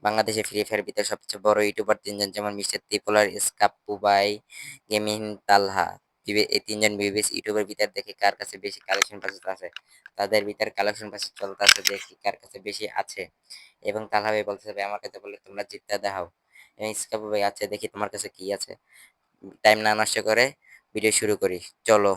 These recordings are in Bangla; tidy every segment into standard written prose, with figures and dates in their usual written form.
বাংলাদেশে ফ্রি ফায়ার ভিতরে সবচেয়ে বড় ইউটিউবার ৩ জন যেমন মিস্টার ত্রিপোলার, স্কাপ্পু ভাই, গেমিং তালহা। এই ৩ জন বিবিএস ইউটিউবের ভিতর দেখে কার কাছে বেশি কালেকশন পার্সেস আছে। তাদের ভিতর কালেকশন পার্সেস চলতেছে দেখি কার কাছে বেশি আছে। এবং তালহা ভাই বলতেছে ভাই আমার কাছে বললে তোমরা জিততে দেখাও। এবং স্কাপ্পু ভাই আচ্ছা দেখি তোমার কাছে কি আছে। টাইম না নষ্ট করে ভিডিও শুরু করি। চলো।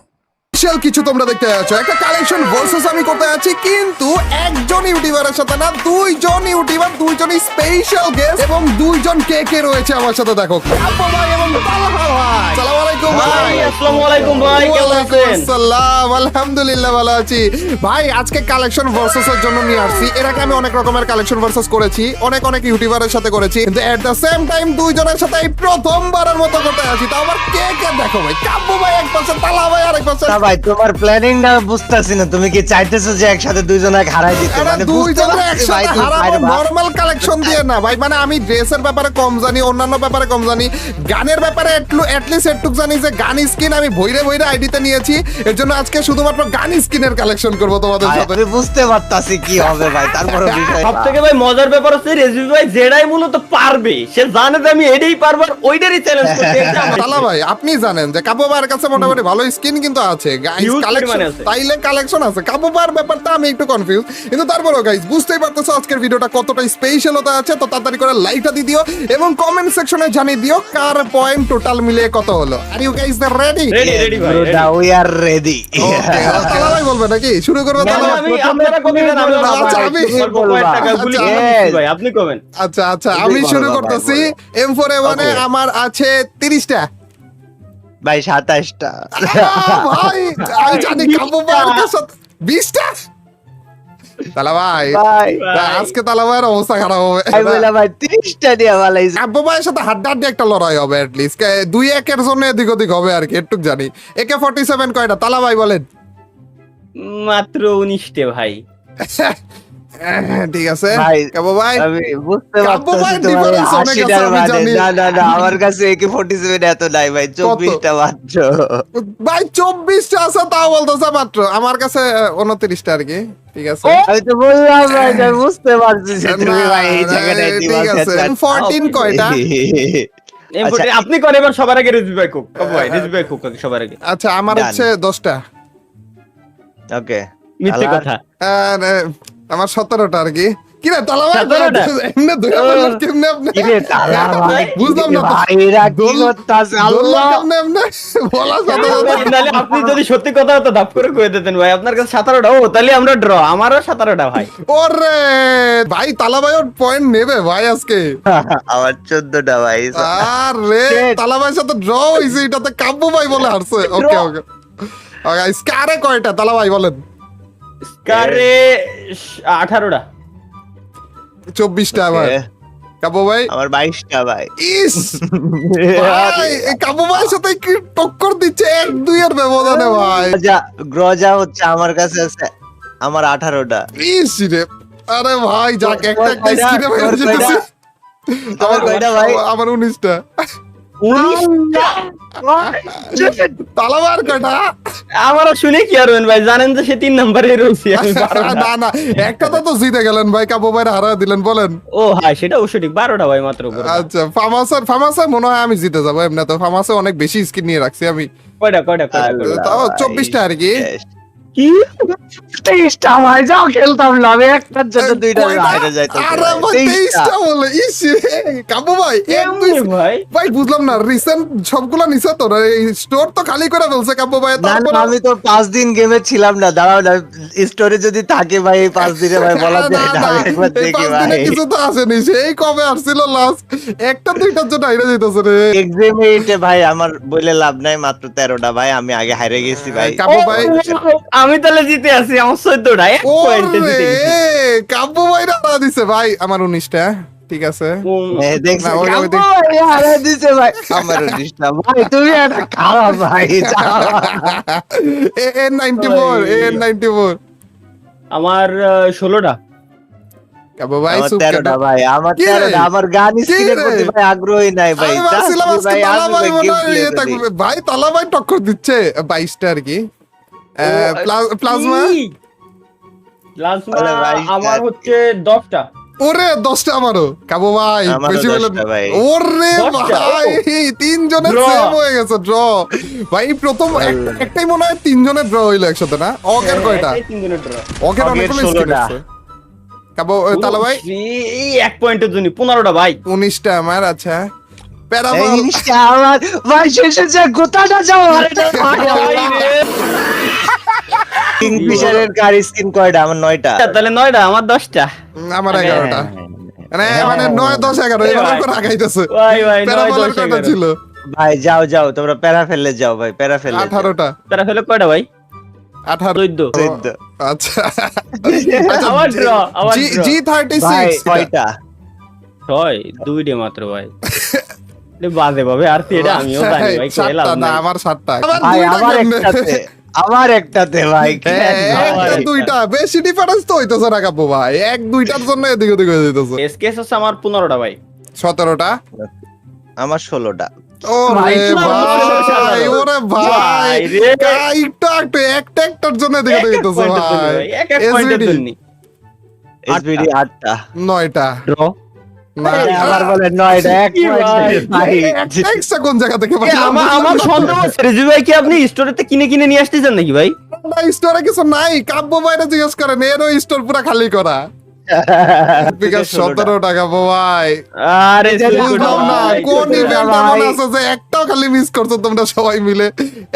স্পেশাল কিছু তোমরা দেখতে যাচ্ছ, একটা কালেকশন ভার্সেস আমি করতে যাচ্ছি, কিন্তু একজন ইউটিউবারের সাথে না, দুইজন ইউটিউবার, দুইজনই স্পেশাল গেস্ট এবং দুইজন কে কে রয়েছে আমার সাথে। দেখো আব্বা ভাই এবং তালহা ভাই। আসসালামু আলাইকুম ভাই। আসসালামু আলাইকুম ভাই, কেমন আছেন? আসসালাম, আলহামদুলিল্লাহ ভালো আছি ভাই। আজকে কালেকশন ভার্সেস এর জন্য নিয়ে আসছি। এর আগে আমি অনেক রকমের কালেকশন ভার্সেস করেছি, অনেক ইউটিউবারের সাথে করেছি, কিন্তু এট দ্য সেম টাইম দুইজনের সাথে এই প্রথমবারের মতো করতে আছি। তো আমার কে কে দেখো ভাই, কাব্বু ভাই এক পাশে, তালহা ভাই আরেক পাশে। না ভাই, তোমার প্ল্যানিংটা বুঝতাছি না। তুমি কি চাইতেছো যে একসাথে দুইজনকে হারাই দিতে? মানে বুঝতে দুইজনের পারছি ভাই, একসাথে তুই হারাবো বাইরে ভাব। নরমাল কালেকশন দিয়ে না ভাই। মানে আমি ড্রেসের ব্যাপারে কম জানি, অন্যান্য ব্যাপারে কম জানি, গানের ব্যাপারে অ্যাটলিস্ট একটু জানি যে গান স্কিন আমি ভইরে আইডিতে নিয়েছি। এর জন্য আজকে শুধুমাত্র গান স্কিনের কালেকশন করব তোমাদের ভাই, সাথে। আমি বুঝতে পারতাছি কি হবে ভাই, তারপরে বিষয় সব থেকে ভাই মজার ব্যাপার হচ্ছে রেজবি ভাই যেটাই মূলত পারবে, সে জানে যে আমি এটাই পারবো, আর ওইটারই চ্যালেঞ্জ করতে এটা আমার তালা ভাই আপনি জানেন যে কাবু ভাইয়ের কাছে মোটামুটি ভালো স্কিন কিন্তু আছে, গাইস Huge কালেকশন পরিমাণে আছে। তাইলে কালেকশন আছে। কাবু ভাইয়ের ব্যাপারটা আমি একটু কনফিউজ, কিন্তু তারপরেও গাইস বুঝতেই পারতেছো আজকের ভিডিওটা কতটা স্পেশাল হতে আছে। তো তাড়াতাড়ি করে লাইকটা দিয়ে দিও এবং কমেন্ট সেকশনে জানিয়ে দিও কার পয়েন্ট টোটাল মিলিয়ে কত হলো। Are you guys the ready? Ready ভাই ready। We are ready. Okay তালা ভাই বলবে নাকি শুরু করবে? না, তালা না, ভাই? আমি আপনারা কবে দেন আমি বলবা, আচ্ছা, ভাই, আমি- অল্প কয়েক টাকা গুলি আচ্ছা, করে দিচ্ছি ভাই, আপনি কবেন? আচ্ছা আমি বলো শুরু বাবা, করতেছি। বলো। M4A1 এ Okay. আমার আছে 30টা। ভাই 27টা। ভাই আমি জানি কাবু ভাইয়ের কাছে 20টা। তালা ভাই ভাই আজকে তালা ভাইয়ের অবস্থা খারাপ হবে। ভাই বললাম ভাই 30টা দিয়ে ভালাইছে। আব্বু ভাইয়ের সাথে হাড্ডাহাড্ডি একটা লড়াই হবে অ্যাটলিস্ট 2-1 জন্য এদিক ওদিক হবে আর কি, একটু জানি। AK-47 কয়টা তালা ভাই বলেন? মাত্র 19টে ভাই। ঠিক আছে ভাই, কাবু ভাই। আমি বুঝতে কাব্য পারতাছি ভাইয়ের তোমার difference অনেক আছে, 80টার আমি মানে। জানি। না আমার কাছে AK-47 এত নাই ভাই, 24টা মাত্র। ভাই 24টা আছে তাও বলতেছে মাত্র, আমার কাছে 29টা আর কি। ঠিক আছে আমি তো বললাম ভাই, আমি বুঝতে পারছি যে তুমি না, ভাই এই না, জায়গাটায় ঠিক দিমাগ আছে। খেতে 14 কয়টা? আচ্ছা। আপনি করেন এবার সবার আগে রেজবি ভাই কোক, কবে ভাই রেজবি ভাই কোক সবার আগে। আচ্ছা আমার Done. হচ্ছে 10টা। ওকে, মিথ্যে কথা। আর আমার 17টা আর কি। কি রে তালা ভাই 17টা? এমনি ধরে বললাম কেমনে আপনি? কিরে তালা ভাই, বুঝলাম না তো। ভাই এরা কি দোল- করতাছে? বললাম আল্লাহ, কেমনে এমনে? বলার সাথে সাথে- নাহলে আপনি যদি সত্যি কথা হতো দাপ করে কয়ে দিতেন ভাই আপনার কাছে 17টা। ও তাহলে আমরা ড্র, আমারও 17টা ভাই। ওরে ভাই তালা ভাই ওর পয়েন্ট নেবে ভাই আজকে। আমার 14টা ভাই। আরে Shit. তালা ভাইয়ের সাথে ড্র হইছে, এটাতে কাব্য ভাই বলে হারছে। ওকে ওকে স্কারে কয়টা তালা ভাই বলেন? কারে 18টা। 24টা আমার। Okay, কাব্য ভাই আমার 22টা ভাই। ইস ভাই এই কাব্য ভাইয়ের সাথে কি টক্কর দিচ্ছে 1-2 এর ব্যবধানে ভাই। গ্রজা হচ্ছে আমার কাছে আছে আমার 18টা। ইস রে আরে ভাই যাক একটা তোর একটা কয়টা? স্ক্রিনে ভাই তোর জিতেছি। তোমার কয়টা ভাই? আমার 19টা। 19টা? তালা ভাইয়ের কয়টা? আমারও শুনে কি আর হবেন ভাই, জানেন যে সে 3 নম্বরে রয়েছে, আমি 12টা। না একটা তো জিতে গেলেন ভাই, কাব্য ভাইয়ের হারা দিলেন বলেন। ও হ্যাঁ সেটা অবশ্য ঠিক, 12টা ভাই মাত্র করে। আচ্ছা ফার্মাসে মনে হয় আমি জিতে যাবো। এমনি তো ফার্মাসে অনেক বেশি স্কিন নিয়ে রাখছি আমি। কয়টা তাও 24টা আর কি। কি? 23টা ভাই, যাও খেলতাম না আমি, একটার জন্য দুইটা কয়টা? বাইরে যাইতো। আরে ভাই 23টা বলে ইস কাব্য ভাই কেমনে ভাই? ভাই বুঝলাম না, রিসেন্ট সবগুলা নিছে তো, এই স্টোর তো খালি করে ফেলছে কাব্য ভাই। না তারপর আমি তো 5 দিন গেমে ছিলাম না, দাঁড়াও না, স্টোরে যদি থাকে ভাই এই 5 দিনে ভাই বলা যায় না, আমি একবার দেখি ভাই। কিছু তো আসেনি, সেই কবে আসছিল লাস্ট, একটা দুইটার জন্য হাইরা যেতেছে রে। এক্সামে এটে ভাই আমার বলে লাভ নাই, মাত্র 13টা ভাই, আমি আগে হারিয়ে গেছি ভাই। কাব্য ভাই আমি তাহলে জিতে আছি, আমার 14টা, 1 পয়েন্টে জিতে ওরে গেছি। কাব্য ভাই রাড়া দিছে ভাই আমার 19টা। ঠিক আছে দেখছি না, ওই- ওই- হারিয়ে দিছে ভাই আমার 19টা ভাই, তুমি একটা খারাপ ভাই। N94 আমার 16টা। কাব্য ভাই আমার সুপ 13টা ভাই, আমার কি রে? 13টা, আমার গান কি স্কিনের রে? প্রতি ভাই আগ্রহী নাই ভাই। আমি ভাবছিলাম Just আজকে ভাই তালা আমি ভাই ভাই মনে game হয় play ইয়ে করি। থাকবে। ভাই তালা ভাই টক্কর দিচ্ছে 22টা আর কি। প্লাজমা প্লাজমা বলে ভাই, আমার হচ্ছে 10টা। ওরে 10টা আমারও কাবু ভাই আমারও বেশি বলেন 10টা ভাই। ওরে 10টা, ভাই তিনজনের Draw। সেম হয়ে গেছে ড্র ভাই প্রথম একটাই মনে হয় তিনজনের ড্র হইলো একসাথে না অকের কয়টা এই তিনজনের draw। অকের অগের অনেকগুলো স্কিল 16টা। আছে কাবু তালা ভাই এই 1 পয়েন্টের জন্য 15টা ভাই 19টা আমার আচ্ছা এই প্যারাবল জিনিসটা আমার ভাই শেষে যে গোটাটা যাও আরে না ভাই কিংফিশারের কার স্কিন কয়টা আমার 9টা তাহলে 9টা আমার 10টা আমার 11টা মানে 9 10 11 এই এবার ভাই। করে আগাইতেছে ভাই ভাই 9 প্যারাবলের 10 কয়টা 11 ছিল ভাই যাও যাও তোমরা প্যারা ফেললে যাও ভাই প্যারা ফেললে 18টা তারা ফেলে কয়টা ভাই 18 14 আচ্ছা আমার draw, আমার draw। G36 ভাই কয়টা 6 2 মাত্র ভাই এটা বাজে ভাবে আর কি এটা আমিও জানি ভাই খেলাম 7টা না না আমার 7টা ভাই আমার একটাতে ভাই একটা দুইটা বেশি ডিফারেন্স তো হইতেছে না কাপু ভাই এক দুইটার জন্য এদিক ওদিক হয়ে যেতেছে এসকেএস হচ্ছে আমার 15টা ভাই 17টা আমার 16টা ভাই, ওরে ভাই ওরে ভাই ভাই রে। একটু একটা একটার জন্য এদিক ওদিক হইতেছে ভাই এক পয়েন্টের SVD জন্য এসবিডি 8টা 9টা ড্র না, আবার বলে 9টা এক কি পয়েন্ট ভাই একটা কোন জায়গা থেকে ভাই আমার সন্দেহ হচ্ছে রিজু ভাই কি আপনি স্টোরেতে কিনে নিয়ে আসতেছেন নাকি ভাই স্টোরে কিছু নাই কাব্য ভাইরা জিজ্ঞেস করেন এরও স্টোর পুরা খালি করা বিকাশ 17 টাকা ভাই আরে বুঝলাম না কোন ইভেন্ট এমন আছে যে একটাও খালি মিস করছো তোমরা সবাই মিলে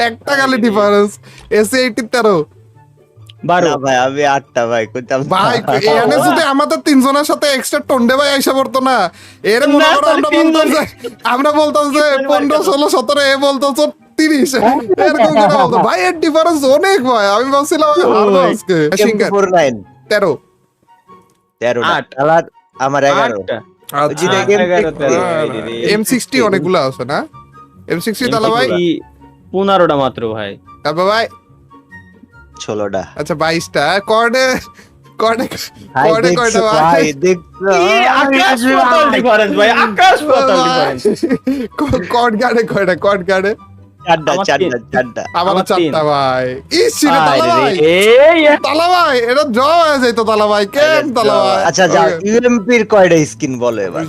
একটা খালি ডিফারেন্স এসে 13 12 না ভাই আমি 8টা ভাই কইতাম ভাই এখানে যদি আমাদের তিনজনের সাথে এক্সট্রা টন্ডে ভাই আইসা পড়তো না এর মনে না, করো তাহলে আমরা বলতাম যে 15 16 17 এ বলতো 30 এরকম করে বলতো ভাই এর ডিফারেন্স অনেক ভাই আমি ভাবছিলাম আমি হারবো আজকে সিঙ্গার 49 13 13টা আট। আলার আমার 11 8টা আচ্ছা জিতে গেম M60 অনেকগুলো আছে না M60 তাহলে ভাই 15টা মাত্র ভাই তারপর ভাই 16টা আচ্ছা 22টা কর্ডে কর্ডে ভাই কর্ডে কয়টা দেখছো ভাই ভাই দেখছো আকাশ পাতাল ডিফারেন্স ভাই আকাশ পাতাল ডিফারেন্স কর্ড গার্ডে কয়টা কর্ড গার্ডে চারটা আমার আমার 4টা ভাই ইস রে তালা ভাই এই তালা ভাই এটা ড্র হয়ে যাইতো তালা ভাই কেন তালা ভাই আচ্ছা যাও ইউএমপির কয়টা স্কিন বলো এবার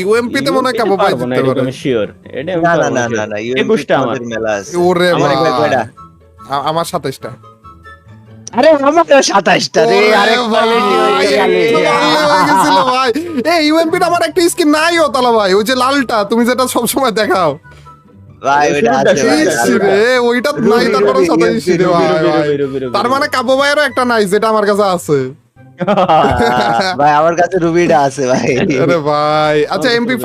ইউএমপি তে মনে হয় কাবু ভাই জিততে পারে শিওর এটা আমি না না পারবো না sure। না না ইউএমপি 21টা আমার মেলা আছে ওরে আমার ভাই কয়টা? আমার 27টা আরে আমার 27টা রে আরে ভাই এই ইউএমপি আমার একটা স্কিন নাই ও তালা ভাই ওই যে লালটা তুমি যেটা সব সময় দেখাও ভাই ওটা আছে ভাই, ইস আছে ভাই। রে ওইটা নাই তারপরে 27 রে ভাই ভাই। তার মানে কাবু ভাইয়েরও একটা নাই যেটা আমার কাছে আছে ভাই আমার কাছে রুবিটা আছে ভাই আরে ভাই আচ্ছা MP5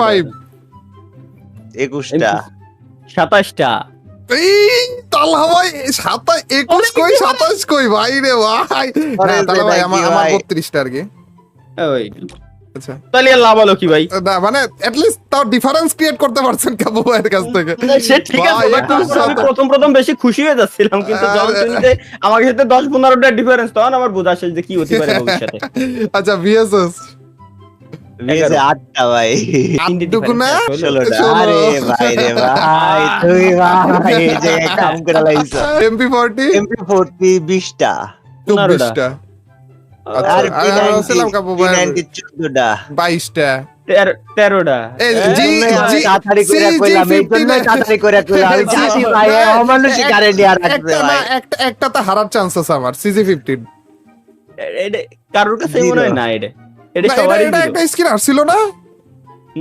21টা 27টা এই তালা ভাই 21 কই 27 কই ভাই রে ভাই আরে না তালা ভাই ভাই, আমার কি আমার ভাই? 32টা আর কি ওই আচ্ছা তাহলে আর লাভ হলো কি ভাই না মানে at least তাও ডিফারেন্স ক্রিয়েট করতে পারছেন কাবু ভাইয়ের কাছ থেকে সে ঠিক আছে ভাই, but একটু আমি প্রথম বেশি খুশি হয়ে যাচ্ছিলাম কিন্তু যখন শুনতে আমার সাথে 10-15টা ডিফারেন্স তখন আমার বোঝা শেষ যে কি হতে পারে ভবিষ্যতে আচ্ছা ভিএসএস বিএসএ 8টা ভাই আটটুকু না 16টা 16 আরে ভাই রে ভাই তুই ভাই এই যে কাম করে লাইছো MP40 MP40 20টা 24টা আচ্ছা, আর আমি ভাবছিলাম কাবু ভাই 14টা 22টা 13টা এই জি জি তাড়াতাড়ি করে কইলাম এই জন্য তাড়াতাড়ি করে কইলাম আমি জানি ভাই অমানুষিক গ্যারান্টি আর রাখবে একটা না ভাই একটাতে হারার চান্স আছে আমার CG15 এটা কারোর কাছে মনে হয় না এটা এটা না, সবারই এটা zero। একটা স্কিন আসছিল না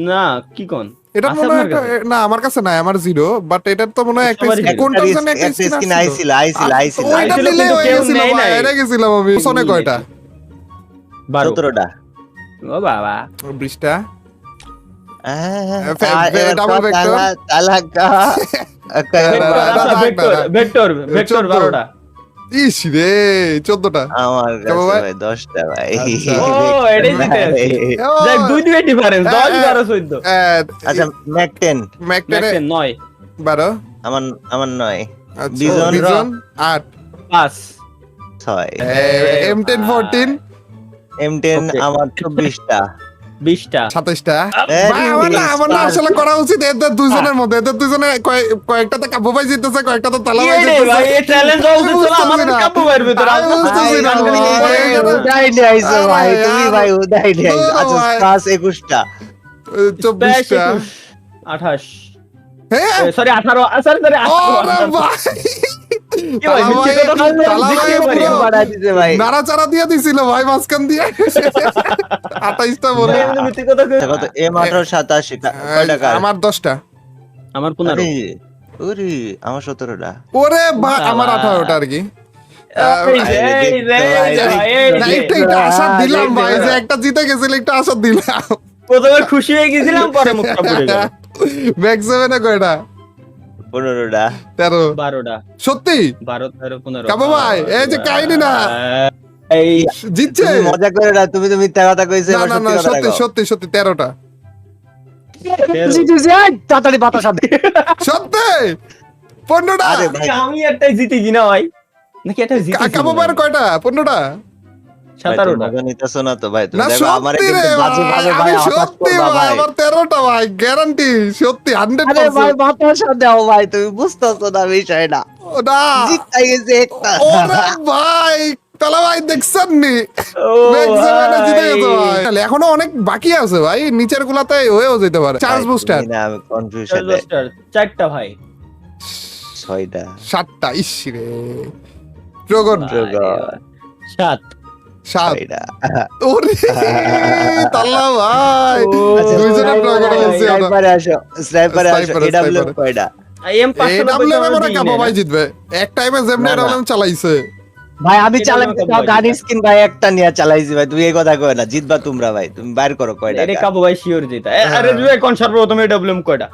না কি কোন এটা আছে মনে হয় আপনার কাছে? না আমার কাছে নাই আমার জিরো বাট এটা তো মনে হয় একটা সবারই skin- zero। কোনটার জন্য একটা একটা স্কিন স্কিন আসছিল আইছিল ওইটা আইছিল, দিলে কিন্তু হয়ে কেউ গেছিল নেয় ভাই, নাই। এটা গেছিলাম আমি সোনে কয়টা 12 17টা ও বাবা 20টা ডাবল vector? তালাকা ভেক্টর 14 12টা ইস রে 14টা আমার কেমন কাছে ভাই? ভাই 10টা ভাই আচ্ছা। ও, এটাই জিতে আছে। দেখ 2 ডিফারেন্স 10 12 14 আচ্ছা ম্যাক 10 ম্যাকটেনে ম্যাক্সেন 9 12 আমার 9 আচ্ছা বিজন বিজন 8 5 6 M10 14 M10 Okay. আমার 24টা 20টা 27টা। Very ভাই আমার না আসলে করা উচিত এদের দুইজনের মধ্যে, এদের দুইজনে কয়েকটাতে কাব্য ভাই জিততেছে, কয়েকটাতে তালা ভাই কি রে ভাই, এই চ্যালেঞ্জ আমি হচ্ছে বুঝতেছি আমাদের না। কাব্য ভাইয়ের ভিতরে আমি বুঝতেছি না ভাই। উদয় নিয়ে আইছো ভাই, আরে তুমি यार, ভাই উদয় নিয়ে আইছো। দূর আচ্ছা ভাই। প্লাস 21টা। 24টা। 28 হ্যাঁ সরি 18 সরি ওরে ভাই কি ভাই, মিথ্যে কথা বলতে তালা ভাই জিততে পারি পুরো আমরা। বাড়া দিছে ভাই। নাড়াচাড়া দিয়ে দিছিল ভাই মাঝখান দিয়ে 28টা বলে। ভাই, আমি তো মিথ্যে কথা কই। কত M18 87 কয় টাকা? আমার 10টা। আমার 15 ওরে আমার 17টা। ওরে ভাই আমার 18টা আর কি। না একটু একটু আশা দিলাম ভাই যে একটা জিতে গেছিল, একটু আশা দিলাম। প্রথমে খুশি হয়ে গেছিলাম, পরে মুখটা পড়ে গেল। ব্যাক সেভেনে কয়টা? 15টা। 13। 12টা সত্যি 12 13 15 কাবু ভাই, এই যে কাহিনী না। এই জিতছে? তুমি মজা করে না, তুমি তো মিথ্যা কথা কইছো, না এবার না না, সত্যি কথা সত্যি কও। সত্যি সত্যি 13টা। তাড়াতাড়ি বাতাস আনতে। সত্যি 15টা। আরে ভাই আমি একটাই জিতি কিনা ভাই, নাকি একটা জিতি কাবু ভাইয়ের কয়টা? 15টা। 17টা মজা নিতেছো না তো ভাই, তুমি না দেখো আমারে সত্যি রে কিন্তু বাজে ভাই, ভাবে ভাই আমি হতাশ সত্যি করবা ভাই, ভাই। আমার 13টা ভাই, গ্যারান্টি সত্যি আরে 100%। ভাই বাতাস দাও ভাই, তুমি বুঝতেছো না বিষয়টা। না জিততে গেছে একটা। ওরে ভাই তালা ভাই দেখছেন নি? ও Back seven-এ জিতে গেছে ভাই। ভাই। তাহলে এখনো অনেক বাকি আছে ভাই, নিচের গুলাতে হয়েও যেতে পারে। চার্জ ভাই, বুস্টার তুমি না, আমি কনফিউশনে। 4টা ভাই 6টা। 7টা। ইস রে ড্রাগন 7 7। 6টা। ওরে তালা ভাই আচ্ছা, দুইজনের ড্রাগন বলছি আমরা। স্নাইপারে আসো, স্নাইপারে আসো। স্নাইপারে, এডব্লিউ স্নাইপারে। কয়টা? এম এডব্লিউ এ মনে কাবো ভাই জিতবে। এক টাইমে যেমনি না, না। এডব্লিউ চালাইছে। ভাই আমি এটা চালাইছি, আমাকে তাও ভয় গান দিতা। স্কিন ভাই একটা নিয়ে চালাইছি ভাই, তুমি এই কথা কয় না। জিতবা তোমরা ভাই, তুমি বাইর করো কয়টা। এটা কাবু ভাই শিওর জিতা। আরে দুই কোন সর্বপ্রথম এডব্লিউএম কয়টা?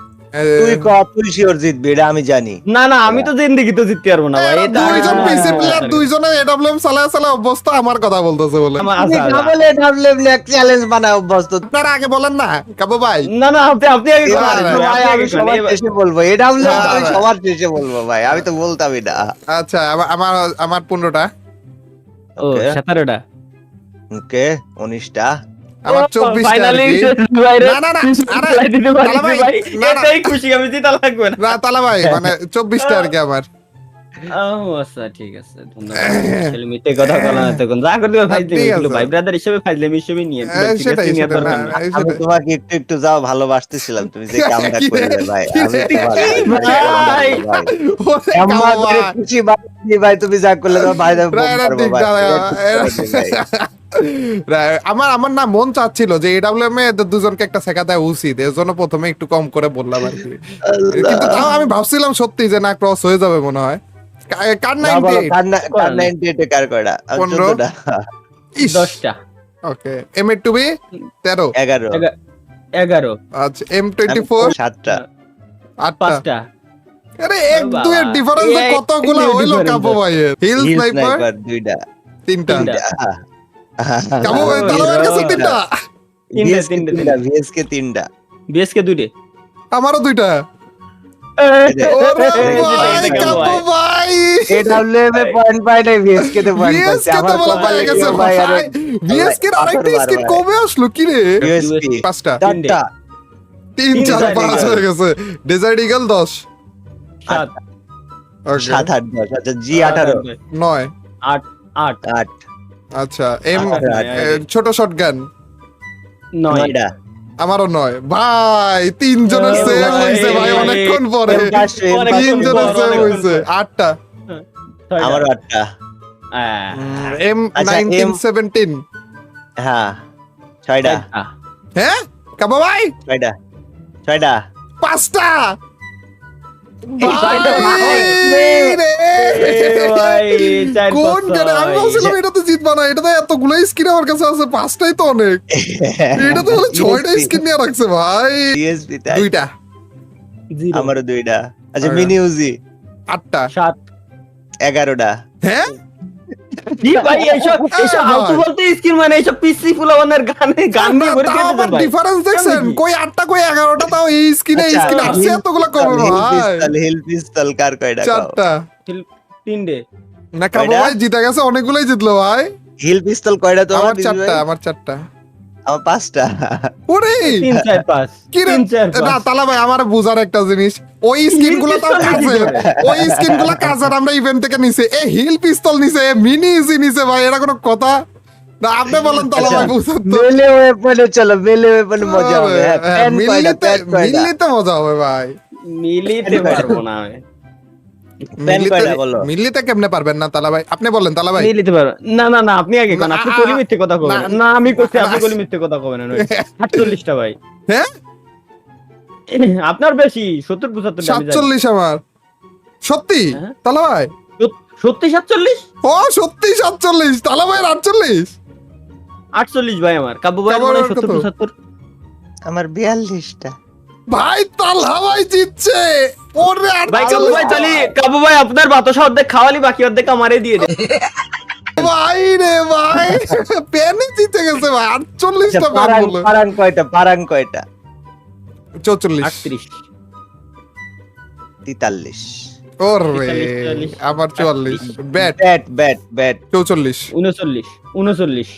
তুই ক, তুই শিওর জিতবি, এটা আমি জানি। না না, আমি তো জিন্দেগি তো জিততে পারবো না ভাই। এটা দুইজন পিসি প্লেয়ার, দুইজনে এডব্লিউ চালায় চালায় অবস্থা আমার কথা বলতেছে বলে। তুমি ডাবলে ডাবলে চ্যালেঞ্জ বানাও অভ্যস্ত। আপনারা আগে বলেন না কাবু ভাই। না না, আপনি আগে এবার করেন, ভাই, আপনি ভাই আগে আমি করেন। সবার এবার- শেষে বলবো, এই ডাবলে না, আমি না। সবার শেষে বলবো ভাই, আমি তো বলতামই না। আচ্ছা আমার আমার 15টা। ও Okay. 17টা ওকে 19টা। আমার 24টা আর ফাইনালি কি। না, না, না, আরে, তালা ভাই, না, না। এটাই খুশি, আমি জিতা লাগবে না। না তালা ভাই মানে 24টা আর কি আমার। ও আচ্ছা ঠিক আছে, ধন্যবাদ। আসলে মিথ্যে কথা বলা না তখন যা করতে ভাই ঠিক এগুলো আছে। ভাই ব্রাদার হিসেবে ফাইজলামি হিসেবে নিয়ে সেটাই নিয়ে সেটাই, দরকার না, না। এই আমি সেটাই। তোমাকে একটু একটু যাও ভালোবাসতেছিলাম, তুমি যে কামটা কি রে? করলে ভাই, কি আমি রে? তোমার ভাই। ওরে আমার কাবু ভাই। খুশি ভাই, তুমি যা করলে তোমার ভাই না, এটা ঠিক না, আমার আমার না মন চাচ্ছিল যে এডব্লিউএম এ এদের দুজনকে একটা শেখা দেওয়া উচিত, এর জন্য প্রথমে একটু কম করে বললাম আর কি। কিন্তু তাও আমি ভাবছিলাম সত্যি যে না ক্রস হয়ে যাবে মনে হয়। কার 98? কার 98 কার কয়টা? 15 14টা। ইস 10টা ওকে এম এ টু বি 13। 11 11 আচ্ছা M24 7টা। 8টা। 5টা আরে এক বাবা, দুইয়ের ডিফারেন্সে এই কতগুলো একটু হইলো difference কাবু ভাইয়ের। হিল হিল স্নাইপার স্নাইপার 2টা। 3টা। তিনটা। কাবু ভাই তাহলে আমার কাছে 3টা। তিনটা। ভিএসকে 3টা। বিএসকে 2টে আমারও 2টা। ওরে ভাই কাবু ভাই এডব্লিউএম এ পয়েন্ট পাই নাই, ভিএসকে তে পয়েন্ট পাইছে। বিএসকে তো আমার বলে কপালে পেয়ে গেছে কেউ ভাই। আরে বিএসকে এর আরেকটা পাথর স্কিন মারো কবে আসলো কি রে? ইউএসপি 5টা। 4টা। 3 4 Desert 5 Eagle। হয়ে গেছে। Desert eagle 10। 7 ওকে 7 8 10। আচ্ছা জি 18 9। 8 8 8 আচ্ছা এম আট। ছোট শটগান 9 9টা। আমারও 9 ভাই, তিনজনের ও সেম ভাই। হইছে ভাই অনেকক্ষণ পরে। তিনজনের সেম হইছে 8টা। আমার 8টা। এম আচ্ছা, 19 17। হ্যাঁ 6টা। হ্যাঁ কাবু ভাই 6টা। 6টা। 5টা। ছয়টা ভাই রে। কোন গানে আমি বলছিলাম এটাতে জিতবা না, এটাতে এতগুলো স্কিন আমার কাছে আছে, 5টাই তো অনেক। এটাতে বলে 6টা স্কিন নিয়ে রাখছে ভাই। ডিএসপি তে 2টা। আমারও 2টা। আচ্ছা আরে। মিনি ইউজি 8টা। 7 11টা। হ্যাঁ কি ভাই এইসব আলতু বলতে স্কিন মানে এইসব পিসি ফুলাওয়ানের গান নিয়ে ভরে তাও দিয়েছে আবার ভাই। ডিফারেন্স দেখছেন, কেমন কি? কই 8টা কই 11টা, তাও এই স্কিনে আচ্ছা, স্কিন আসছে এতগুলো কমে ভাই। হিল পিস্তল কার কয়টা? 4টা। 3টে না কাবু কয়টা? ভাই জিতে গেছে, অনেকগুলোই জিতলো ভাই। হিল পিস্তল কয়টা তোমার? আমার 4টা, আমার 4টা। আমার 5টা। ওরে 3 4 5 কি রে 3 4 না 5 তালা ভাই আমার বুঝার একটা জিনিস, ওই স্কিন গুলো তো কাজের, ওই স্কিন গুলো কাজের আমরা ইভেন্ট থেকে নিছে, এ হিল পিস্তল নিছে, মিনি ইজি নিছে ভাই, এটা কোনো কথা না? আপনি বলেন তালা ভাই বুঝার তো। মেলে ওয়েপনে চলো, মেলে ওয়েপনে মজা হবে। হ্যাঁ, প্যান কয়টা, প্যান কয়টা? মিললিতে মজা হবে ভাই। মিলিতে পারবো না আমি। প্যান কয়টা বলো? মিললিতে কেমনে পারবেন না তালা ভাই? আপনি বলেন তালা ভাই। মিলিতে পারবো না। না না আপনি আগে কোন, না, আপনি কলি মিথ্যে কথা কবেন না, না, আমি কইছি আপনি না। কলি মিথ্যে কথা কবেন না। 48টা ভাই, হ্যাঁ আপনার বেশি 70 75 টা আমি জানি। 47 আমার সত্যি হ্যাঁ? তালা ভাই? সত্যি 47? ও সত্যি 47, তালা ভাই 48। 48 ভাই আমার। কাব্য ভাই কাব্য মনে হয় ভাইয়ের 70 কত? 75। আমার 42টা। ভাই তালা ভাই জিতছে। ওরে ভাই কাব্য ভাই চলি, কাব্য ভাই আপনার বাতাসা অর্ধেক খাওয়ালি, বাকি অর্ধেক আমারে দিয়ে দে। ভাই রে ভাই পেনে জিতে গেছে ভাই, 48টা প্যান পারাং বলে। পারাং কয়টা, পারাং কয়টা? 44 38 43। ওরে 43, আবার 44 ব্যাট ব্যাট ব্যাট ব্যাট 44 39 39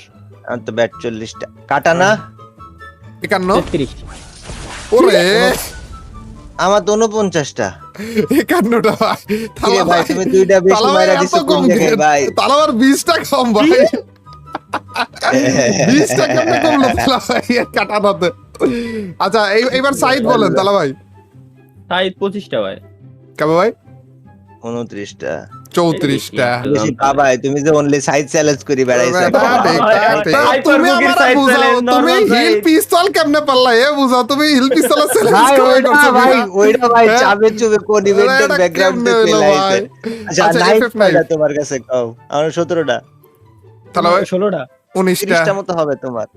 আমার তো ব্যাট 40টা। কাটা না? 51 33 ওরে আমার তো 49টা। 51টা ভাই। কিরে ভাই তুমি দুইটা বেশি তালা ভাই মাইরা এত দিছো কম কোন জায়গায় ভাই? তালা আবার 20টা কম ভাই। 20টা কেমনে কমলো তালা ভাই এর কাটানোতে? আচ্ছা এইবার সাইড বলেন তালা ভাই। তাই 25টা ভাই। কেমন ভাই? 29টা। 34টা। বেশি পাবাই, তুমি যে অনলি সাইড চ্যালেঞ্জ করি বেড়াইছো। তুমি আমারে বুঝাও, তুমি হিল পিস্তল কেমনে পারলা এ বুঝাও, তুমি হিল পিস্তলের চ্যালেঞ্জ ভাই কেমনে ওইটা করছো ভাই, ভাই? ওইটা ভাই হ্যাঁ? চাবে চুবে কোন ইভেন্টের এটা ব্যাকগ্রাউন্ডে কেমনে হলো চলে আইছে। ভাই? আচ্ছা আচ্ছা, নাইট FF9 কয়টা তোমার কাছে কও? আমার 17টা। তালা ভাই 16টা 19টা। 30টা মতো হবে তোমার।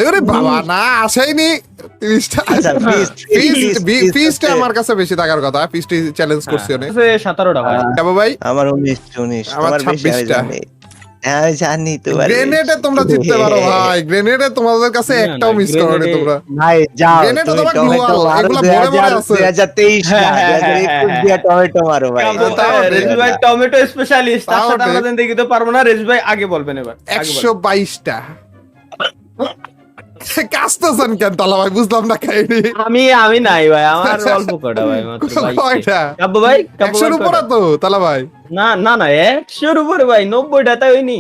আরে বাবা না আসেইনি 30টা। আচ্ছা ফিস্ট আমার কাছে বেশি টাকার কথা, ফিস্ট চ্যালেঞ্জ করছি অনেক। 17টা ভাই। কেমন ভাই? আমার 19 আমার তোমার বেশি আমি 26টা। জানি। হ্যাঁ আমি জানি তোমার গ্রেনেডে তোমরা জিততে পারো ভাই, গ্রেনেডে তোমাদের কাছে না, একটাও না, মিস করোনি গ্রেনেডে- তোমরা। ভাই যাও গ্রেনেড তুমি অথবা টমেটো গ্লুয়াল, মারো এগুলা ভরে ভরে আছে। 2023 না হ্যাঁ, হ্যাঁ, 2021 হ্যাঁ, দিয়া টমেটো মারো ভাই। কাব্য তাও ভাই, ঠিক। রেজু ভাই টমেটো স্পেশালিস্ট, তার তাও সাথে আমরা ঠিক। দেন দেখি তো পারবো না। রেজু ভাই আগে বলবেন এবার, আগে বলেন। 122টা। কাস্তেছেন কেন তালা ভাই? বুঝলাম না কাহিনী। আমি নাই ভাই, আমার অল্প কটা ভাই মাত্র ভাই। কয়টা? কাব্য ভাই, কাব্য 100-র ভাই উপরে কয়টা? তো তালা ভাই। না না না 100-র উপরে ভাই, 90টা তাই হয়নি।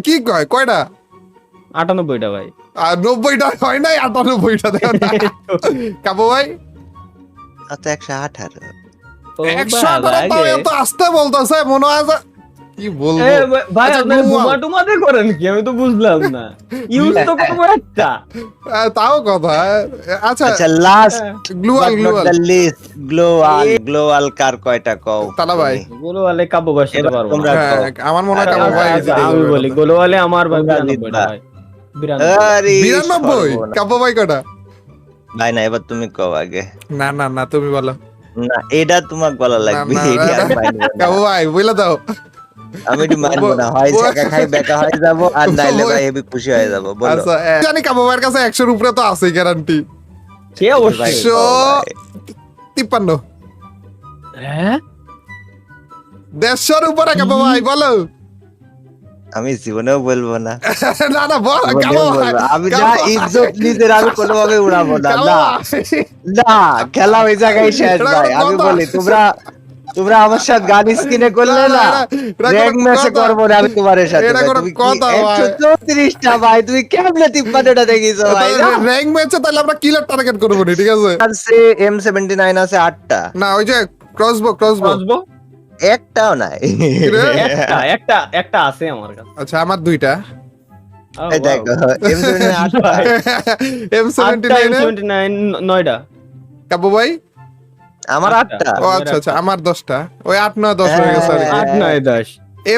কি কয় কয়টা? 98টা ভাই। আর 90টা হয় নাই, 98টা দেখো না। কাবু ভাই আচ্ছা 118। ও 118 বাবা, তাও আগে। এত আস্তে বলতেছে মনে হয় যে কি বলবো। এ ভাই আচ্ছা, আপনারা গ্লুয়াল। ঘুমা টুমাতে করেন কি, আমি তো বুঝলাম না। ইউজ তো করবো একটা। তাও কথা। আচ্ছা আচ্ছা লাস্ট গ্লুয়াল দ্য লিস্ট গ্লোয়াল কার কয়টা কও? তালা ভাই। গোলওয়ালে কাব্য ভাই সাথে এবার পারবো তোমরা না। হ্যাঁ, আমার মনে হয় কাবু ভাই আচ্ছা, জিতে আমি যাবে বলি এটা। গোলওয়ালে আমার ভাই তোমরা 92টা জিতবা। ভাই। 92। আরে 92 সর্বনাশ। কাবু ভাই কয়টা? ভাই না এবার তুমি কও আগে। না না না তুমি বলো। না এটা তোমাকে বলা লাগবে, না, এটা আমি না, মানবো না। কাবু ভাই বলে দাও। আমি এটা মানবো না, হয় জায়গা খাই বেকা হয়ে যাবো আর নাইলে ভাই হেবি খুশি হয়ে যাবো। বলো আচ্ছা জানি কাবু ভাইয়ের কাছে 100-র উপরে তো আছে গ্যারান্টি। সে অবশ্যই। ভাই, 153 হ্যাঁ 150-র উপরে কাবু ভাই বলো। আমি জীবনেও বলবো না। না না বল জীবনেও কাবু বলবো ভাই না। আমি যা কাবু ভাই। ইজ্জত নিজের আমি কোনোভাবে উড়াবো না। কাবু না ভাই। না খেলা ওই জায়গায় শেষ এটা ভাই। কোনো আমি কথা? বলি তোমরা আমার সাথে গান স্কিনে করলে না এটা কোনো র্যাঙ্ক ম্যাচে কথা? করবো না আমি তোমার সাথে এটা ভাই। কোনো তুমি কি কথা ভাই? 134টা ভাই, তুমি কেমনে 53টা দেখিছো ভাই? না র্যাঙ্ক ম্যাচে তাহলে আমরা কিলার টার্গেট করবো নি, ঠিক আছে? আর সে M79 আছে 8টা, না ওই যে ক্রসবো বুঝবো একটাও নাই। একটা আছে আমার কাছে। আচ্ছা আমার 2টা Oh, এই wow. দেখো M79 8টা। M79 এ 79 9টা। কাবু ভাই। আমার আটটা। 8টা। ও আচ্ছা আচ্ছা আমার 10টা, ওই 8 9 10 হয়ে গেছে আর কি। 8 9 10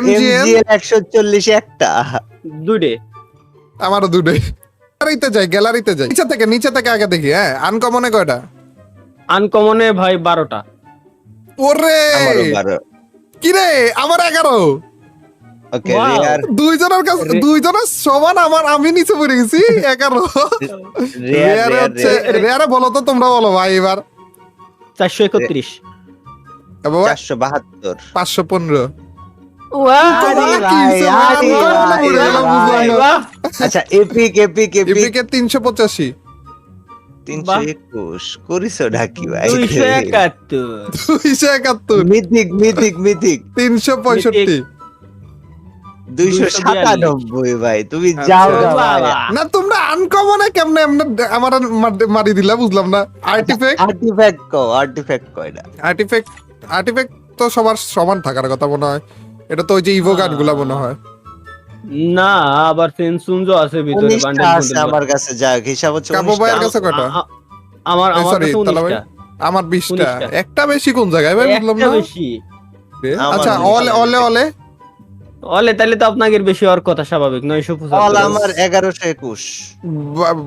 MGM MGL 140 একটা। দুইটে। আমারও 2টাই। গ্যালারিতে যাই নিচে থেকে আগে দেখি। হ্যাঁ আনকমনে কয়টা? আনকমনে ভাই 12টা। ওরে আমারও 12। কি রে আমার 11। ওকে Wow. রিয়ার দুইজনের কাছে দুইজনের সমান, আমি নিচে পড়ে গেছি 11। রেয়ারে হচ্ছে রেয়ারে বলো তো, তোমরা বলো ভাই এবার। 431। কাবু ভাই 472। 515। আরে কি ভাই, হইছে? আরে আনকমনে ভাই, পড়ে গেলাম, ভাই। বুঝলাম না। বাহ, আচ্ছা এপিক এপিক এপিক এপিকে 385, 321 করিছো নাকি ভাই 271 271, মিথিক মিথিক মিথিক 365। 297 ভাই তুমি আচ্ছা। যাও না ভাই বাবা। না তোমরা আনকমনে কেমনে এমনে আমার মারি দিলা, বুঝলাম না। আর্টিফ্যাক্ট আর্টিফ্যাক্ট কয়টা আর্টিফ্যাক্ট তো সবার সমান থাকার কথা মনে হয়। এটা তো ওই যে ইভো গানগুলা মনে হয়। না আবার সেনসুনজো আছে ভিতরে 19টা বান্ডেল আছে আমার কাছে যাক হিসাব হচ্ছে কাবু ভাইয়ের 19টা। কাছে কয়টা? আমার আমার সরি কাছে তালা ভাই, 19টা আমার 20টা। 19টা। একটা বেশি কোন জায়গায় ভাই, বুঝলাম একটা না। বেশি আমার আচ্ছা 19টা। অলে অলে অলে অলে তাহলে তো আপনাদের বেশি হওয়ার কথা স্বাভাবিক 975 অল আমার 1121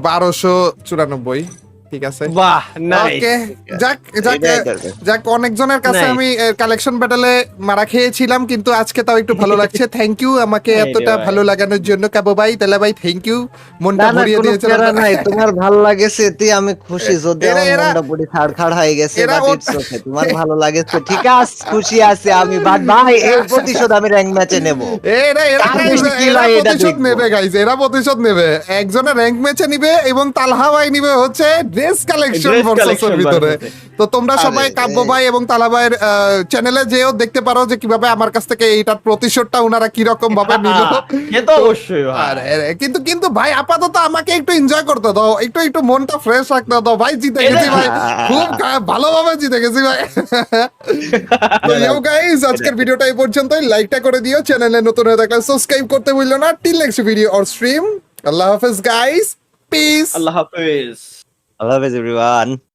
1294। ঠিক আছে, বাহ নাইস ওকে। যাক যাক এটাই দরকার। যাক অনেকজনের কাছে Nice. আমি কালেকশন ব্যাটেলে মারা খেয়েছিলাম, কিন্তু আজকে তাও একটু ভালো লাগছে। থ্যাংক ইউ আমাকে এই রে এতটা ভাই। ভালো লাগানোর জন্য কাবু ভাই, তেলা ভাই, থ্যাংক ইউ। মনটা না না ভরিয়ে কোনো দিয়েছেন প্যারা আপনারা। নাই তোমার ভালো লাগেছে তে আমি খুশি যদি এরা- আমার এরা- মনটা পুরি খাড় হয়ে গেছে এরা বাট ও- ইটস ওকে তোমার ভালো লাগেছে ঠিক আছে খুশি আছি আমি বাট ভাই এর প্রতিশোধ আমি র্যাঙ্ক ম্যাচে নেব এরা এরা কার guys, বেশি kill এরা হয় এটা প্রতিশোধ দেখবো। নেবে গাইজ, এরা প্রতিশোধ নেবে। একজনে র্যাঙ্ক ম্যাচে নিবে এবং তালহা ভাই নিবে হচ্ছে ড্রেস কালেকশন Dress ভার্সেসের collection ভিতরে। versus-এ। তো তোমরা সবাই আরে, কাব্য ভাই এবং তালা ভাইয়ের চ্যানেলে যেও দেখতে পারো যে কিভাবে আমার কাছ থেকে এইটার প্রতিশোধটা উনারা কি রকম ভাবে নিল। সে তো অবশ্যই ভাই। আরে, কিন্তু কিন্তু ভাই আপাতত আমাকে একটু এনজয় করতে দাও, একটু একটু মনটা ফ্রেশ রাখতে দাও ভাই। জিতে গেছি ভাই, খুব ভালোভাবে জিতে গেছি ভাই। তো ইউ গাইস, আজকের ভিডিওটা এই পর্যন্তই। লাইকটা করে দিও, চ্যানেলে নতুন হয়ে থাকলে সাবস্ক্রাইব করতে ভুলো না। Till next video or stream. আল্লাহ হাফেজ গাইস, পিস। আল্লাহ হাফেজ আল্লাহ হাফেজ এভরিওয়ান